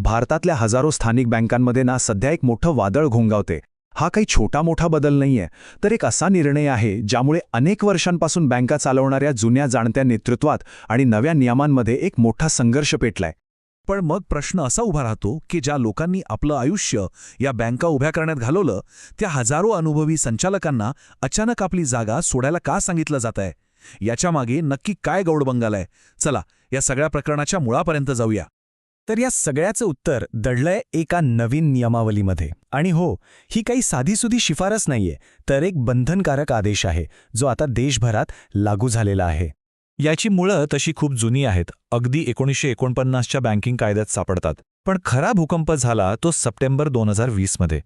भारतातल्या हजारो स्थानिक बँकांमध्ये ना सध्या एक मोठं वादळ घोंगावते. हा काही छोटा मोठा बदल नाहीये, तर एक असा निर्णय आहे ज्यामुळे अनेक वर्षांपासून बँका चालवणाऱ्या जुन्या जाणत्या नेतृत्वात आणि नव्या नियमांमध्ये एक मोठा संघर्ष पेटलाय. पण मग प्रश्न असा उभा राहतो की ज्या लोकांनी आपलं आयुष्य या बँका उभ्या करण्यात घालवलं, त्या हजारो अनुभवी संचालकांना अचानक आपली जागा सोडायला का सांगितलं जात आहे? याच्यामागे नक्की काय गौडबंगाल आहे? चला या सगळ्या प्रकरणाच्या मुळापर्यंत जाऊया. तर या सगळ्याचं उत्तर दडलंय एका नवीन नियमावलीमध्ये. आणि हो, ही काही साधीसुधी शिफारस नाहीये, तर एक बंधनकारक आदेश आहे जो आता देशभरात लागू झालेला आहे. याची मुळं तशी खूप जुनी आहेत, अगदी 1949च्या बँकिंग कायद्यात सापडतात. पण खरा भूकंप झाला तो सप्टेंबर 2020 मध्ये.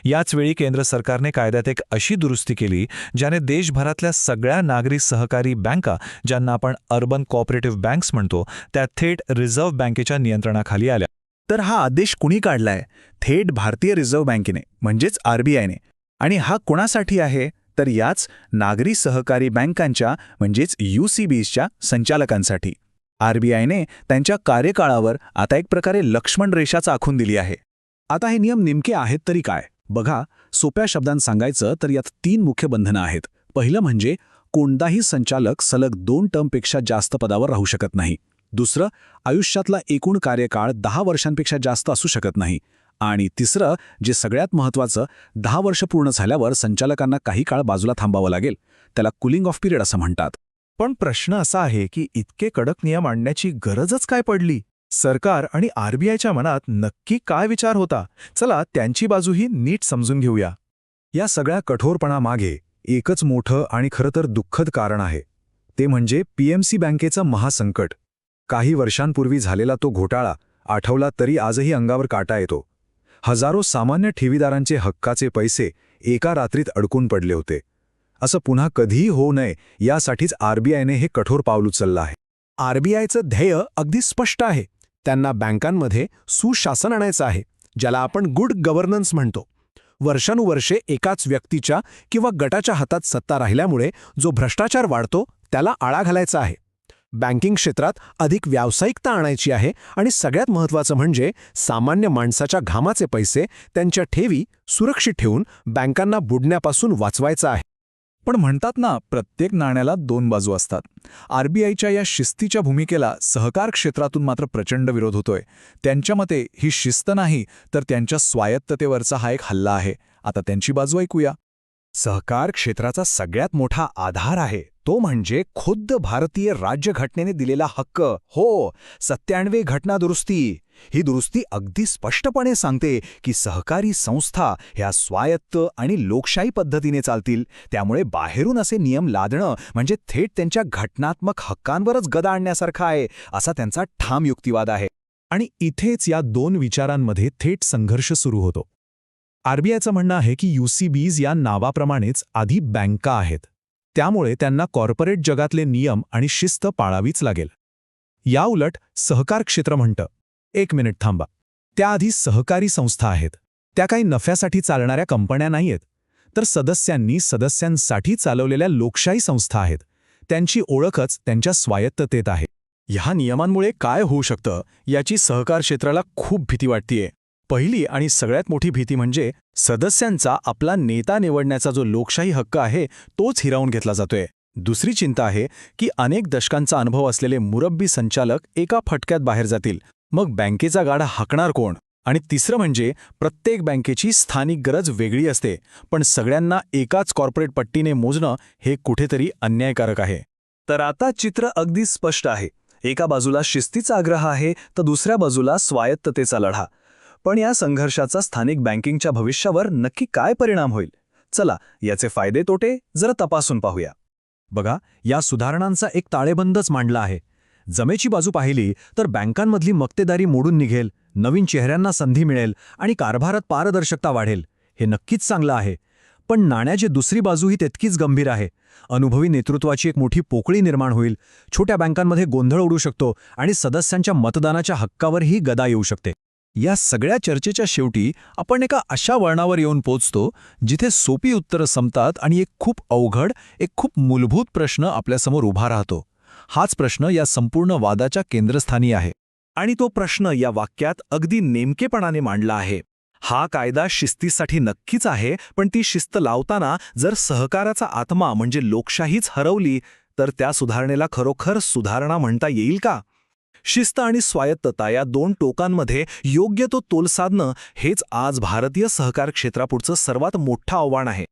याचवेळी केंद्र सरकारने कायद्यात एक अशी दुरुस्ती केली ज्याने देशभरातल्या सगळ्या नागरी सहकारी बँका, ज्यांना आपण अर्बन कोऑपरेटिव्ह बँक्स म्हणतो, त्या थेट रिझर्व्ह बँकेच्या नियंत्रणाखाली आल्या. तर हा आदेश कुणी काढलाय? थेट भारतीय रिझर्व्ह बँकेने, म्हणजेच आरबीआयने. आणि हा कोणासाठी आहे? तर याच नागरी सहकारी बँकांच्या म्हणजेच यूसीबीजच्या संचालकांसाठी. आरबीआयने त्यांच्या कार्यकाळावर आता एक प्रकारे लक्ष्मण रेषाच आखून दिली आहे. आता हे नियम नेमके आहेत तरी काय? बघा, सोप्या शब्दांत सांगायचं तर यात 3 मुख्य बंधनं आहेत. पहिलं म्हणजे कोणताही संचालक सलग 2 टर्मपेक्षा जास्त पदावर राहू शकत नाही. दुसरं, आयुष्यातला एकूण कार्यकाळ 10 वर्षांपेक्षा जास्त असू शकत नाही. आणि तिसरं, जे सगळ्यात महत्त्वाचं, 10 वर्ष पूर्ण झाल्यावर संचालकांना काही काळ बाजूला थांबावं लागेल. त्याला कूलिंग ऑफ पिरियड असं म्हणतात. पण प्रश्न असा आहे की इतके कडक नियम आणण्याची गरजच काय पडली? सरकार आणि आरबीआयच्या मनात नक्की काय विचार होता? चला त्यांची बाजूही नीट समजून घेऊया. या सगळ्या कठोरपणामागे एकच मोठं आणि खरं तर दुःखद कारण आहे. ते म्हणजे पीएमसी बँकेचं महासंकट. काही वर्षांपूर्वी झालेला तो घोटाळा आठवला तरी आजही अंगावर काटा येतो. हजारो सामान्य ठेवीदारांचे हक्काचे पैसे एका रात्रीत अडकून पडले होते. असं पुन्हा कधीही होऊ नये यासाठीच आरबीआयने हे कठोर पाऊल उचललं आहे. आरबीआयचं ध्येय अगदी स्पष्ट आहे. त्यांना बँकांमध्ये सुशासन आणायचं आहे, ज्याला आपण गुड गव्हर्नन्स म्हणतो. वर्षानुवर्षे एकाच व्यक्तीच्या किंवा गटाच्या हातात सत्ता राहिल्यामुळे जो भ्रष्टाचार वाढतो त्याला आळा घालायचा आहे. बँकिंग क्षेत्रात अधिक व्यावसायिकता आणायची आहे आणि सगळ्यात महत्त्वाचं म्हणजे सामान्य माणसाच्या घामाचे पैसे, त्यांच्या ठेवी सुरक्षित ठेवून बँकांना बुडण्यापासून वाचवायचं आहे. पण म्हणतात ना, प्रत्येक नाण्याला 2 बाजू असतात. आरबीआयच्या या शिस्तीच्या भूमिकेला सहकार क्षेत्रातून मात्र प्रचंड विरोध होतोय. त्यांच्या मते ही शिस्त नाही, तर त्यांच्या स्वायत्ततेवरचा हा एक हल्ला आहे. आता त्यांची बाजू ऐकूया. सहकार क्षेत्राचा सगळ्यात मोठा आधार आहे तो म्हणजे खुद्द भारतीय राज्यघटनेने दिलेला हक्क. हो, 97वी घटना दुरुस्ती. ही दुरुस्ती अगदी स्पष्टपणे सांगते की सहकारी संस्था ह्या स्वायत्त आणि लोकशाही पद्धतीने चालतील. त्यामुळे बाहेरून असे नियम लादणं म्हणजे थेट त्यांच्या घटनात्मक हक्कांवरच गदा आणण्यासारखं आहे, असा त्यांचा ठाम युक्तिवाद आहे. आणि इथेच या 2 विचारांमध्ये थेट संघर्ष सुरू होतो. आरबीआयचं म्हणणं आहे की यूसीबीज या नावाप्रमाणेच आधी बँका आहेत, त्यामुळे त्यांना कॉर्पोरेट जगातले नियम आणि शिस्त पाळावीच लागेल. याउलट सहकार क्षेत्र म्हणतं, 1 मिनिट थांबा, त्याआधी सहकारी संस्था आहेत. त्या काही नफ्यासाठी चालणाऱ्या कंपन्या नाहीयेत, तर सदस्यांसाठी चालवलेल्या लोकशाही संस्था आहेत. त्यांची ओळखच त्यांच्या स्वायत्ततेत आहे. ह्या नियमांमुळे काय होऊ शकतं याची सहकार क्षेत्राला खूप भीती वाटतेय. पहिली आणि सगळ्यात मोठी भीती म्हणजे सदस्यांचा आपला नेता निवडण्याचा जो लोकशाही हक्क आहे तोच हिरावून घेतला जातोय. दुसरी चिंता आहे की अनेक दशकांचा अनुभव असलेले मुरब्बी संचालक एका फटक्यात बाहेर जातील. मग बँकेचा गाडा हाकणार कोण? आणि तिसरं म्हणजे प्रत्येक बँकेची स्थानिक गरज वेगळी असते, पण सगळ्यांना एकाच कॉर्पोरेट पट्टीने मोजणं हे कुठेतरी अन्यायकारक आहे. तर आता चित्र अगदी स्पष्ट आहे. एका बाजूला शिस्तीचा आग्रह आहे, तर दुसऱ्या बाजूला स्वायत्ततेचा लढा. पण या संघर्षाचा स्थानिक बँकिंगच्या भविष्यावर नक्की काय परिणाम होईल? चला याचे फायदे तोटे जरा तपासून पाहूया. बघा, या सुधारणांचा एक ताळेबंदच मांडला आहे. जमेची बाजू पाहिली तर बँकांमधली मक्तेदारी मोडून निघेल, नवीन चेहऱ्यांना संधी मिळेल आणि कारभारात पारदर्शकता वाढेल. हे नक्कीच चांगलं आहे. पण नाण्याची दुसरी बाजूही तितकीच गंभीर आहे. अनुभवी नेतृत्वाची एक मोठी पोकळी निर्माण होईल. छोट्या बँकांमध्ये गोंधळ उडू शकतो आणि सदस्यांच्या मतदानाच्या हक्कावरही गदा येऊ शकते. या सगळ्या चर्चेच्या शेवटी आपण एका अशा वळणावर येऊन पोचतो जिथे सोपी उत्तरं संपतात आणि एक खूप अवघड, एक खूप मूलभूत प्रश्न आपल्यासमोर उभा राहतो. हाच प्रश्न या संपूर्ण वादाच्या केंद्रस्थानी आहे. आणि तो प्रश्न या वाक्यात अगदी नेमकेपणाने मांडला आहे. हा कायदा शिस्तीसाठी नक्कीच आहे, पण ती शिस्त लावताना जर सहकाराचा आत्मा म्हणजे लोकशाहीच हरवली तर त्या सुधारणेला खरोखर सुधारणा म्हणता येईल का? शिस्त आणि स्वायत्तता या दोन टोकांमध्ये योग्य तो तोल साधणं हेच आज भारतीय सहकार क्षेत्रापुढचं सर्वात मोठं आव्हान आहे.